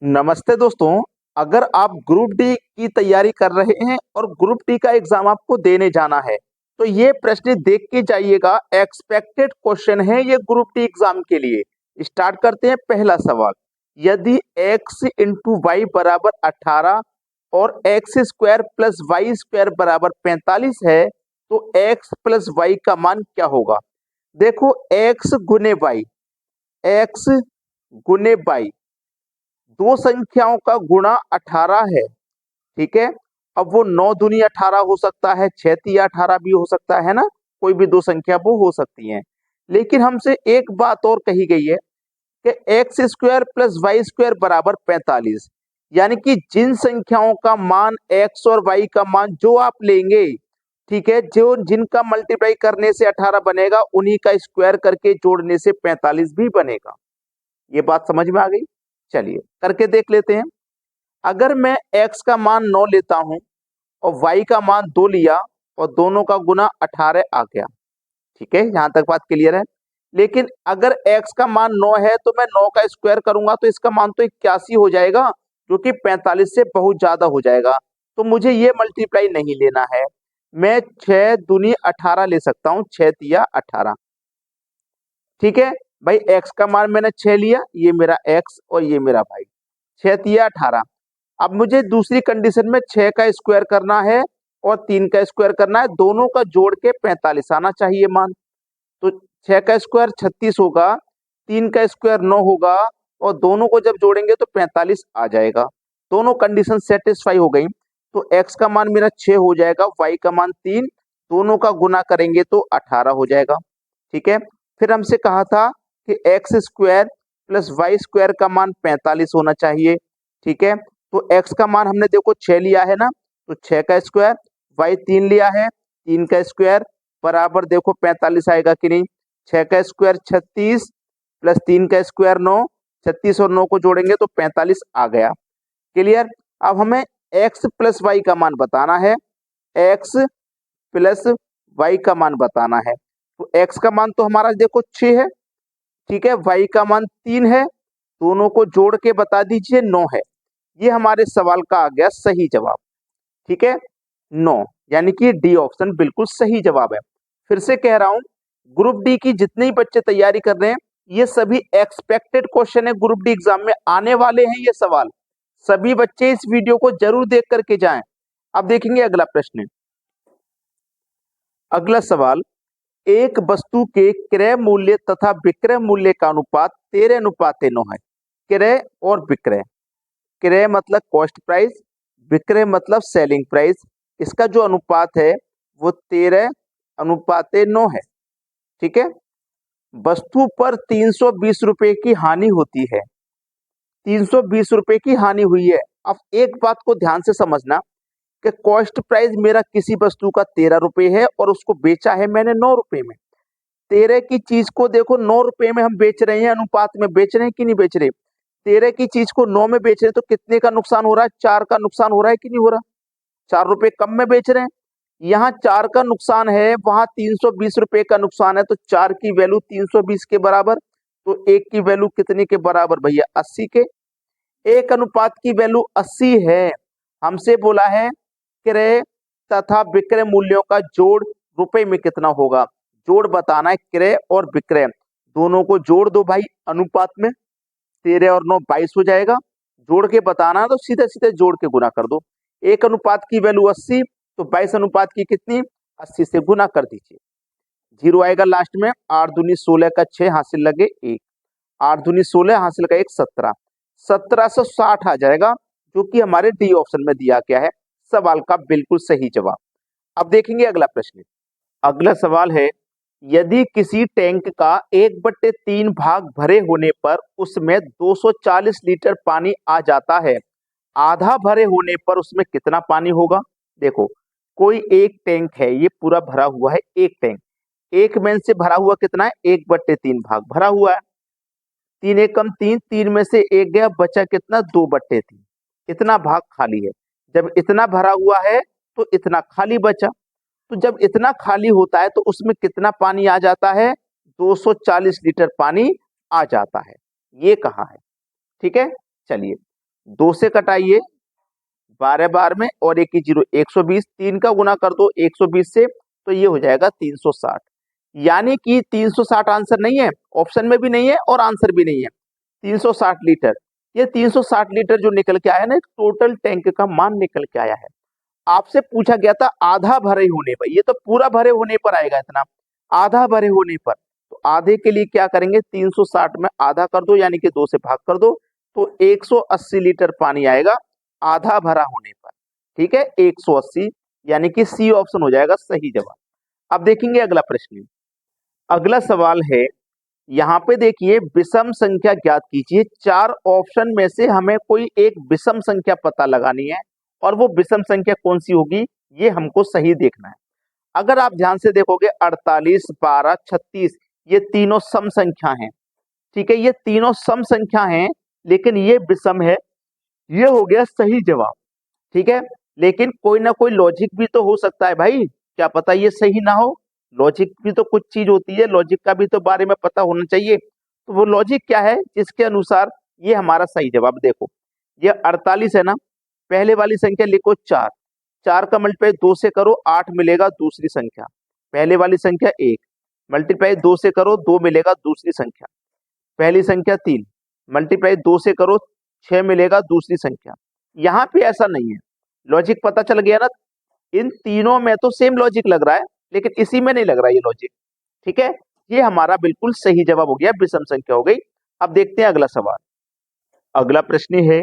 नमस्ते दोस्तों। अगर आप ग्रुप डी की तैयारी कर रहे हैं और ग्रुप डी का एग्जाम आपको देने जाना है तो ये प्रश्न देख के जाइएगा। एक्सपेक्टेड क्वेश्चन है ये ग्रुप डी एग्जाम के लिए। स्टार्ट करते हैं। पहला सवाल, यदि x इंटू वाई बराबर 18 और x square plus y square बराबर 45 है तो x प्लस वाई का मान क्या होगा। देखो, x गुने वाई दो संख्याओं का गुणा 18 है। ठीक है। अब वो 9 दूनी 18 हो सकता है, 6 तिया 18 भी हो सकता है ना। कोई भी दो संख्या वो हो सकती हैं। लेकिन हमसे एक बात और कही गई है कि x square plus y square बराबर 45, यानी कि जिन संख्याओं का मान एक्स और वाई का मान जो आप लेंगे, ठीक है, जो जिनका मल्टीप्लाई करने से 18 बनेगा उन्हीं का स्क्वायर करके जोड़ने से 45 भी बनेगा। ये बात समझ में आ गई। चलिए करके देख लेते हैं। अगर मैं x का मान 9 लेता हूं और y का मान 2 लिया और दोनों का गुना 18 आ गया। ठीक है, यहां तक बात क्लियर है। लेकिन अगर x का मान 9 है तो मैं 9 का स्क्वायर करूंगा तो इसका मान तो 81 हो जाएगा, जो कि 45 से बहुत ज्यादा हो जाएगा। तो मुझे ये मल्टीप्लाई नहीं लेना है। मैं 6 दूनी 18 ले सकता हूं, 6 तिया 18। ठीक है भाई, x का मान मैंने 6 लिया, ये मेरा x और ये मेरा भाई, 6 तिया 18। अब मुझे दूसरी कंडीशन में 6 का स्क्वायर करना है और 3 का स्क्वायर करना है, दोनों का जोड़ के 45 आना चाहिए मान। तो 6 का स्क्वायर 36 होगा, 3 का स्क्वायर 9 होगा और दोनों को जब जोड़ेंगे तो 45 आ जाएगा। दोनों कंडीशन सेटिस्फाई हो गई। तो x का मान मेरा 6 हो जाएगा, y का मान 3, दोनों का गुना करेंगे तो 18 हो जाएगा। ठीक है। फिर हमसे कहा था कि x square plus y square का मान 45 होना चाहिए। ठीक है। तो x का मान हमने देखो 6 लिया है ना, तो 6 का स्क्वायर, y 3 लिया है, 3 का स्क्वायर बराबर देखो 45 आएगा कि नहीं। 6 का स्क्वायर 36 प्लस 3 का स्क्वायर 9, 36 और 9 को जोड़ेंगे तो 45 आ गया। क्लियर। अब हमें x प्लस वाई का मान बताना है, x प्लस वाई का मान बताना है। तो x का मान तो हमारा देखो 6 है, ठीक है, y का मान 3 है, दोनों को जोड़ के बता दीजिए 9 है। ये हमारे सवाल का आ गया सही जवाब। ठीक है, 9, यानी कि डी ऑप्शन बिल्कुल सही जवाब है। फिर से कह रहा हूं, ग्रुप डी की जितने ही बच्चे तैयारी कर रहे हैं ये सभी एक्सपेक्टेड क्वेश्चन है, ग्रुप डी एग्जाम में आने वाले हैं ये सवाल। सभी बच्चे इस वीडियो को जरूर देख करके जाएं। अब देखेंगे अगला प्रश्न। अगला सवाल, एक वस्तु के क्रय मूल्य तथा विक्रय मूल्य का अनुपात 13:9 है। क्रय और विक्रय, क्रय मतलब कॉस्ट प्राइस, विक्रय मतलब सेलिंग प्राइस। इसका जो अनुपात है वो 13:9 है। ठीक है। वस्तु पर 320 रुपए की हानि होती है, 320 रुपए की हानि हुई है। अब एक बात को ध्यान से समझना कि कॉस्ट प्राइस मेरा किसी वस्तु का 13 रुपए है और उसको बेचा है मैंने 9 रुपए में। 13 की चीज को देखो 9 रुपए में हम बेच रहे हैं, अनुपात में बेच रहे हैं कि नहीं बेच रहे। 13 की चीज को 9 में बेच रहे हैं तो कितने का नुकसान हो रहा है, 4 का नुकसान हो रहा है कि नहीं हो रहा। 4 रुपए कम में बेच रहे हैं। यहाँ 4 का नुकसान है, वहां 320 रुपए का नुकसान है, तो 4 की वैल्यू 320 के बराबर, तो 1 की वैल्यू कितने के बराबर भैया, 80 के। एक अनुपात की वैल्यू 80 है। हमसे बोला है क्रय तथा विक्रय मूल्यों का जोड़ रुपए में कितना होगा। जोड़ बताना है, क्रय और विक्रय दोनों को जोड़ दो भाई अनुपात में, 13 और 9 22 हो जाएगा। जोड़ के बताना है तो सीधे सीधे जोड़ के गुना कर दो। एक अनुपात की वैल्यू 80, तो 22 अनुपात की कितनी, 80 से गुना कर दीजिए। जीरो आएगा लास्ट में। 8 दूनी 16 का 6 हासिल लगे 1, 8 दूनी 16 हासिल का 1 17, 1760 आ जाएगा, जो कि हमारे डी ऑप्शन में दिया गया है सवाल का बिल्कुल सही जवाब। अब देखेंगे अगला प्रश्न। अगला सवाल है, यदि किसी टैंक का 1/3 भाग भरे होने पर उसमें 240 लीटर पानी आ जाता है, आधा भरे होने पर उसमें कितना पानी होगा। देखो, कोई एक टैंक है, ये पूरा भरा हुआ है, एक टैंक, एक में से भरा हुआ कितना है, 1/3 भाग भरा हुआ है। 3 एकम 3, 3 में से एक गया, बचा कितना, 2/3। इतना भाग खाली है। जब इतना भरा हुआ है तो इतना खाली बचा। तो जब इतना खाली होता है तो उसमें कितना पानी आ जाता है, 240 लीटर पानी आ जाता है, ये कहा है। ठीक है। चलिए, 2 से कटाइए 12 बार में और 1 की 0 120, 3 का गुना कर दो 120 से तो ये हो जाएगा 360। यानी कि 360 आंसर नहीं है, ऑप्शन में भी नहीं है और आंसर भी नहीं है। 360 लीटर, ये 360 लीटर जो निकल के आया ना, टोटल टैंक का मान निकल के आया है। आपसे पूछा गया था आधा भरे होने पर, ये तो पूरा भरे होने पर आएगा इतना, आधा भरे होने पर। तो आधे के लिए क्या करेंगे, 360 में आधा कर दो यानी कि 2 से भाग कर दो तो 180 लीटर पानी आएगा आधा भरा होने पर। ठीक है, 180 यानी कि सी ऑप्शन हो जाएगा सही जवाब। अब देखेंगे अगला प्रश्न। अगला सवाल है, यहाँ पे देखिए विषम संख्या ज्ञात कीजिए। 4 ऑप्शन में से हमें कोई एक विषम संख्या पता लगानी है और वो विषम संख्या कौन सी होगी ये हमको सही देखना है। अगर आप ध्यान से देखोगे 48, 12, 36 ये तीनों सम संख्या हैं। ठीक है, ये तीनों सम संख्या हैं लेकिन ये विषम है, ये हो गया सही जवाब। ठीक है, लेकिन कोई ना कोई लॉजिक भी तो हो सकता है भाई, क्या पता ये सही ना हो। लॉजिक भी तो कुछ चीज होती है, लॉजिक का भी तो बारे में पता होना चाहिए। तो वो लॉजिक क्या है जिसके अनुसार ये हमारा सही जवाब। देखो ये 48 है ना, पहले वाली संख्या लिखो 4, 4 का मल्टीप्लाई 2 से करो 8 मिलेगा दूसरी संख्या। पहले वाली संख्या 1 मल्टीप्लाई 2 से करो 2 मिलेगा दूसरी संख्या। पहली संख्या 3 मल्टीप्लाई 2 से करो 6 मिलेगा दूसरी संख्या। यहाँ पे ऐसा नहीं है, लॉजिक पता चल गया ना। इन तीनों में तो सेम लॉजिक लग रहा है लेकिन इसी में नहीं लग रहा ये लॉजिक। ठीक है, ये हमारा बिल्कुल सही जवाब हो गया, विषम संख्या हो गई। अब देखते हैं अगला सवाल। अगला प्रश्न है,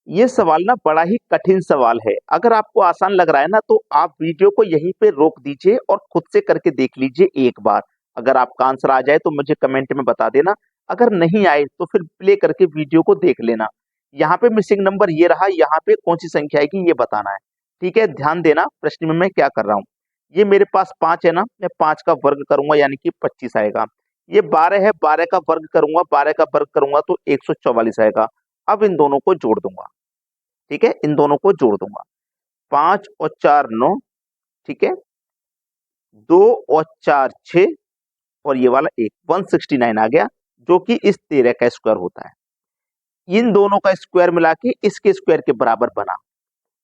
ये सवाल ना बड़ा ही कठिन सवाल है। अगर आपको आसान लग रहा है ना तो आप वीडियो को यहीं पे रोक दीजिए और खुद से करके देख लीजिए एक बार। अगर आपका आंसर आ जाए तो मुझे कमेंट में बता देना, अगर नहीं आए तो फिर प्ले करके वीडियो को देख लेना। यहाँ पे मिसिंग नंबर ये रहा, यहाँ पे कौन सी संख्या आएगी ये बताना है। ठीक है, ध्यान देना प्रश्न में मैं क्या कर रहा हूँ। ये मेरे पास 5 है ना, मैं 5 का वर्ग करूंगा यानी कि 25 आएगा। ये 12 है, 12 का वर्ग करूंगा, 12 का वर्ग करूंगा तो 144 आएगा। अब इन दोनों को जोड़ दूंगा। ठीक है, इन दोनों को जोड़ दूंगा, 5 और 4 9। ठीक है, 2 और 4 6 और ये वाला 1 169 आ गया, जो कि इस 13 का स्क्वायर होता है। इन दोनों का स्क्वायर मिला के इसके स्क्वायर के बराबर बना।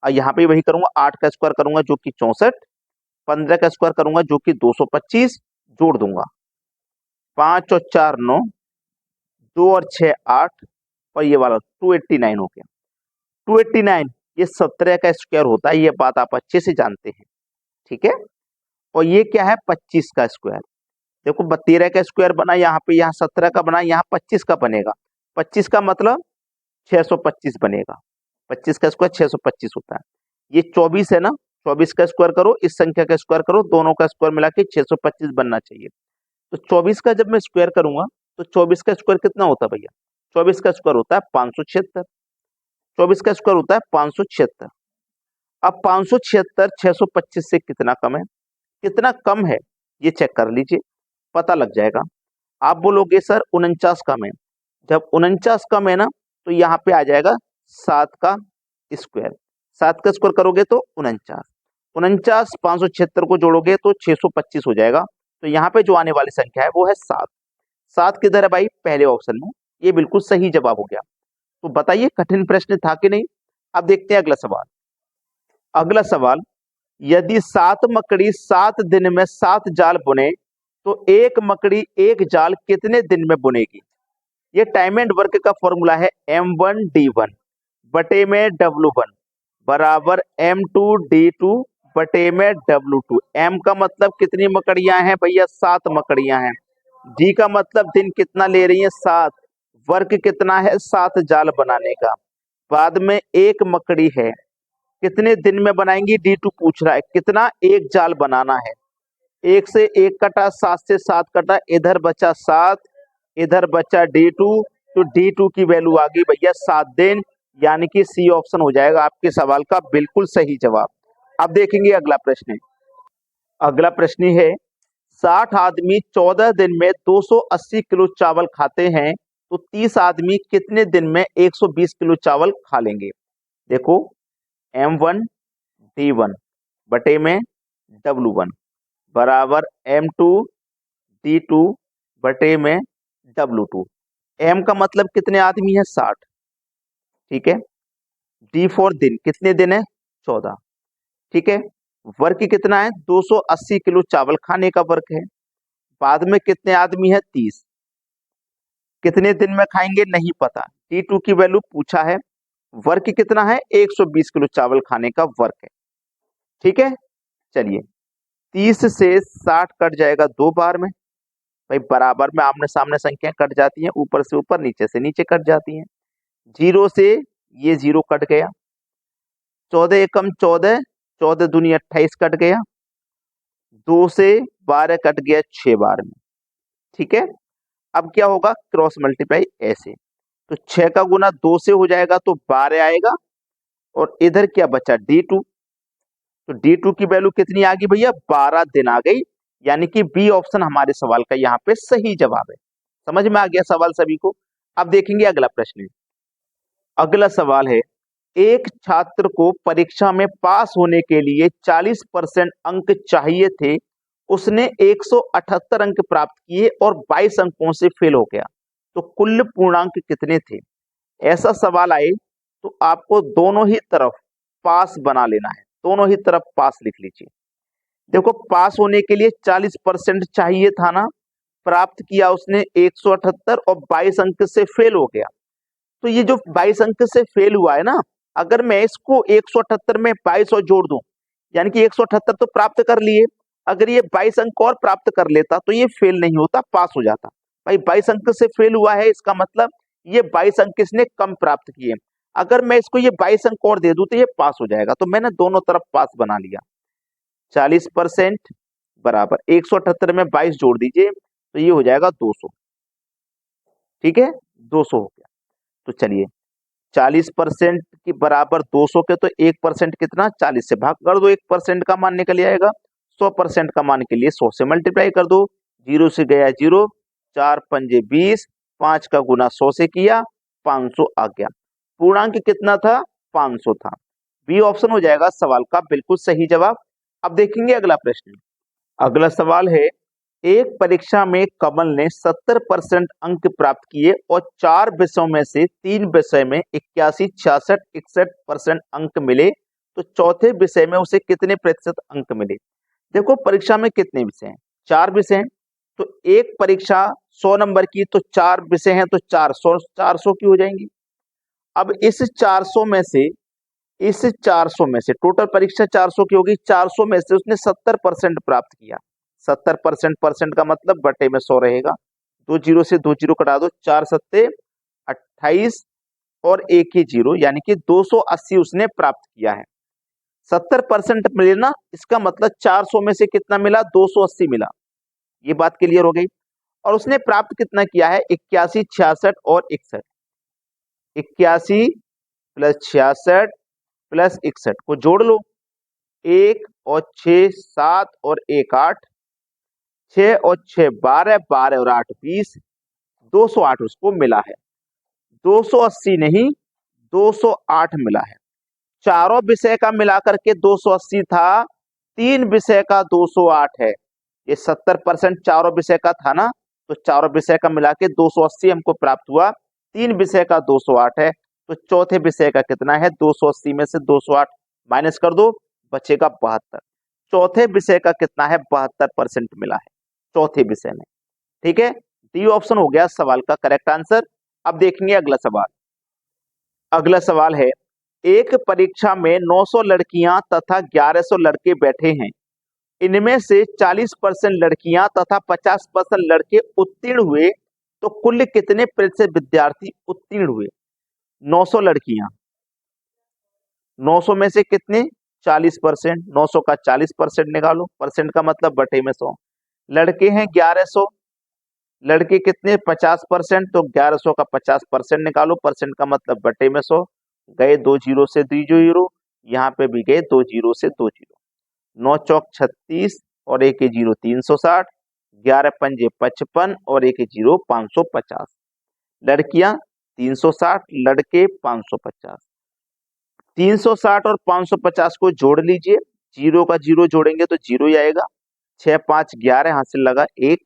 और यहाँ पे वही करूंगा, 8 का स्क्वायर करूंगा जो कि 64, 15 का स्क्वायर करूंगा जो कि 225, जोड़ दूंगा 5 और 4 9, 2 और 6 8 और ये वाला 289 हो गया। 289 ये 17 का स्क्वायर होता है, ये बात आप अच्छे से जानते हैं। ठीक है, और ये क्या है 25 का स्क्वायर। देखो 13 का स्क्वायर बना यहाँ पे, यहाँ 17 का बना, यहाँ 25 का बनेगा। 25 का मतलब 625 बनेगा। 25 का स्क्वायर 625 होता है। ये 24 है ना, 24 का स्क्वायर करो, इस संख्या का स्क्वायर करो, दोनों का स्क्वायर मिला के 625 बनना चाहिए। तो 24 का जब मैं स्क्वायर करूंगा तो 24 का स्क्वायर कितना होता है भैया, 24 का स्क्वायर होता है 576। 24 का स्क्वायर होता है 576। अब 576 625 से कितना कम है, कितना कम है ये चेक कर लीजिए, पता लग जाएगा। आप बोलोगे सर 49 कम है, जब 49 कम है ना तो यहाँ पे आ जाएगा 7 का स्क्वायर। 7 का स्क्वायर करोगे तो 49, 49 576 को जोड़ोगे तो 625 हो जाएगा। तो यहाँ पे जो आने वाली संख्या है वो है 7। 7 किधर है भाई, पहले ऑप्शन में। ये बिल्कुल सही जवाब हो गया। तो बताइए कठिन प्रश्न था कि नहीं। अब देखते हैं अगला सवाल। अगला सवाल, यदि 7 मकड़ी 7 दिन में 7 जाल बुने तो एक मकड़ी एक जाल कितने दिन में बुनेगी। ये टाइम एंड वर्क का फॉर्मूला है M1D1 बटे में W1 बराबर M2D2 बटे में W2। M का मतलब कितनी मकड़ियां हैं भैया, 7 मकड़ियां हैं। D का मतलब दिन कितना ले रही है 7, वर्क कितना है 7 जाल बनाने का। बाद में एक मकड़ी है, कितने दिन में बनाएंगी, D2 पूछ रहा है, कितना एक जाल बनाना है। एक से एक कटा, 7 से 7 कटा, इधर बचा 7, इधर बचा D2, तो D2 की वैल्यू आ गई भैया 7 दिन, यानी कि सी ऑप्शन हो जाएगा आपके सवाल का बिल्कुल सही जवाब। अब देखेंगे अगला प्रश्न। अगला प्रश्न है, 60 आदमी 14 दिन में 280 किलो चावल खाते हैं तो 30 आदमी कितने दिन में 120 किलो चावल खा लेंगे। देखो M1D1 बटे में W1 बराबर M2D2 बटे में W2। M का मतलब कितने आदमी है 60। ठीक है, डी फॉर दिन, कितने दिन है 14, ठीक है। वर्क कितना है 280 किलो चावल खाने का वर्क है। बाद में कितने आदमी है 30, कितने दिन में खाएंगे नहीं पता, T2 की वैल्यू पूछा है। वर्क कितना है 120 किलो चावल खाने का वर्क है, ठीक है। चलिए 30 से 60 कट जाएगा 2 बार में, भाई बराबर में आमने सामने संख्या कट जाती हैं, ऊपर से ऊपर नीचे से नीचे कट जाती हैं। जीरो से ये जीरो कट गया, 14 एकम 14, 14 दूनी 28 कट गया, 2 से 12 कट गया 6 बार में, ठीक है। अब क्या होगा क्रॉस मल्टीप्लाई ऐसे, तो 6 का गुना 2 से हो जाएगा तो 12 आएगा, और इधर क्या बचा D2, तो D2 की वैल्यू कितनी आ गई भैया 12 दिन आ गई, यानी कि बी ऑप्शन हमारे सवाल का यहाँ पे सही जवाब है। समझ में आ गया सवाल सभी को। अब देखेंगे अगला प्रश्न। अगला सवाल है, एक छात्र को परीक्षा में पास होने के लिए 40% अंक चाहिए थे, उसने 178 अंक प्राप्त किए और 22 अंकों से फेल हो गया, तो कुल पूर्णांक कितने थे। ऐसा सवाल आए तो आपको दोनों ही तरफ पास बना लेना है, दोनों ही तरफ पास लिख लीजिए। देखो पास होने के लिए 40% चाहिए था ना, प्राप्त किया उसने 178 और 22 अंक से फेल हो गया, तो ये जो 22 अंक से फेल हुआ है ना, अगर मैं इसको 178 में 22 और जोड़ दूं, यानी कि 178 तो प्राप्त कर लिए, अगर ये 22 अंक और प्राप्त कर लेता तो ये फेल नहीं होता, पास हो जाता। भाई 22 अंक से फेल हुआ है, इसका मतलब ये 22 अंक इसने कम प्राप्त किए, अगर मैं इसको ये 22 अंक और दे दूं तो ये पास हो जाएगा, तो मैंने दोनों तरफ पास बना लिया। 40% बराबर 178 में 22 जोड़ दीजिए तो ये हो जाएगा 200, ठीक है 200 हो गया। तो चलिए 40% के बराबर 200 के, तो 1% कितना 40 से भाग कर दो, 1% का मान निकल आएगा। 100% का मान के लिए 100 से मल्टीप्लाई कर दो, जीरो से गया जीरो, 4 पंजे 20, 5 का गुना 100 से किया 500 आ गया। पूर्णांक कितना था 500 था। बी ऑप्शन हो जाएगा सवाल का बिल्कुल सही जवाब। अब देखेंगे अगला प्रश्न। अगला सवाल है, एक परीक्षा में कमल ने 70% अंक प्राप्त किए और 4 विषयों में से 3 विषय में 81, 66, 61% अंक मिले, तो चौथे विषय में उसे कितने प्रतिशत अंक मिले। देखो परीक्षा में कितने विषय हैं 4 विषय हैं, तो एक परीक्षा 100 नंबर की, तो 4 विषय हैं तो 400 की हो जाएंगी। अब इस 400 में से टोटल परीक्षा 400 की होगी, 400 में से उसने 70% प्राप्त किया। 70% परसेंट का मतलब बटे में 100 रहेगा, 2 जीरो से 2 जीरो कटा दो, 4 सत्ते 28 और 1 ही जीरो, यानी कि 280 उसने प्राप्त किया है। 70% मिले ना, इसका मतलब 400 में से कितना मिला 280 मिला, ये बात क्लियर हो गई। और उसने प्राप्त कितना किया है 81, 66 और 61, 81 प्लस 66 प्लस 61 को जोड़ लो, 1 और 6 7 और 1 8, 6 और 6 12, 12 और 8 20, 208 उसको मिला है। 280 नहीं 208 मिला है। चारों विषय का मिलाकर के 280 था, 3 विषय का 208 है। ये 70% चारों विषय का था ना, तो चारों विषय का मिला के 280 हमको प्राप्त हुआ, 3 विषय का 208 है, तो चौथे विषय का कितना है 280 में से 208 माइनस कर दो, बचेगा 72। चौथे विषय का कितना है 72% मिला है चौथे विषय में, ठीक है। डी ऑप्शन हो गया सवाल का करेक्ट आंसर। अब देखेंगे अगला सवाल। अगला सवाल है, एक परीक्षा में 900 लड़कियां तथा 1100 लड़के बैठे हैं, इनमें से 40% लड़कियां तथा 50% लड़के उत्तीर्ण हुए, तो कुल कितने प्रतिशत विद्यार्थी उत्तीर्ण हुए। 900 लड़कियां, 900 में से कितने 40%, 900 का 40% निकालो, परसेंट का मतलब बटे में 100। लड़के हैं 1100, लड़के कितने 50%, तो 1100 का 50% निकालो, परसेंट का मतलब बटे में 100। गए 2 जीरो से 2 जीरो, यहाँ पे भी गए 2 जीरो से 2 जीरो, 9 चौक 36 और 1 जीरो 360, 11 पंजे 55 और 1 जीरो 550। लड़कियां 360, लड़के 550। 360 और 550 को जोड़ लीजिए, जीरो का जीरो जोड़ेंगे तो जीरो ही आएगा। 6 5 11 हासिल लगा 1,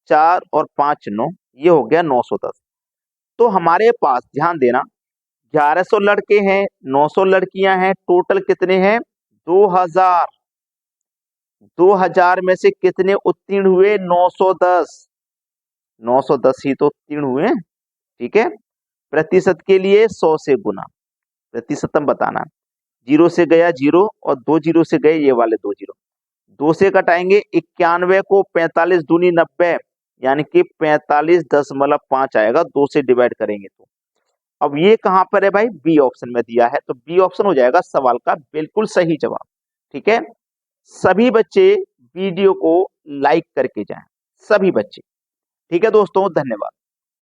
4 और 5 9, ये हो गया 910। तो हमारे पास ध्यान देना 1100 लड़के हैं, 900 लड़कियां हैं, टोटल कितने हैं? 2000। 2000 में से कितने उत्तीर्ण हुए? 910। 910 ही तो उत्तीर्ण हुए, ठीक है। प्रतिशत के लिए 100 से गुना, प्रतिशतम बताना। जीरो से गया जीरो और 2 जीरो से गए ये वाले 2 जीरो। 2 से घटाएंगे 91 को, 45 दूनी 90, यानी कि 45.5 आएगा। 2 से डिवाइड करेंगे तो अब ये कहां पर है भाई? बी ऑप्शन में दिया है, तो बी ऑप्शन हो जाएगा सवाल का बिल्कुल सही जवाब, ठीक है। सभी बच्चे वीडियो को लाइक करके जाएं, सभी बच्चे, ठीक है दोस्तों, धन्यवाद।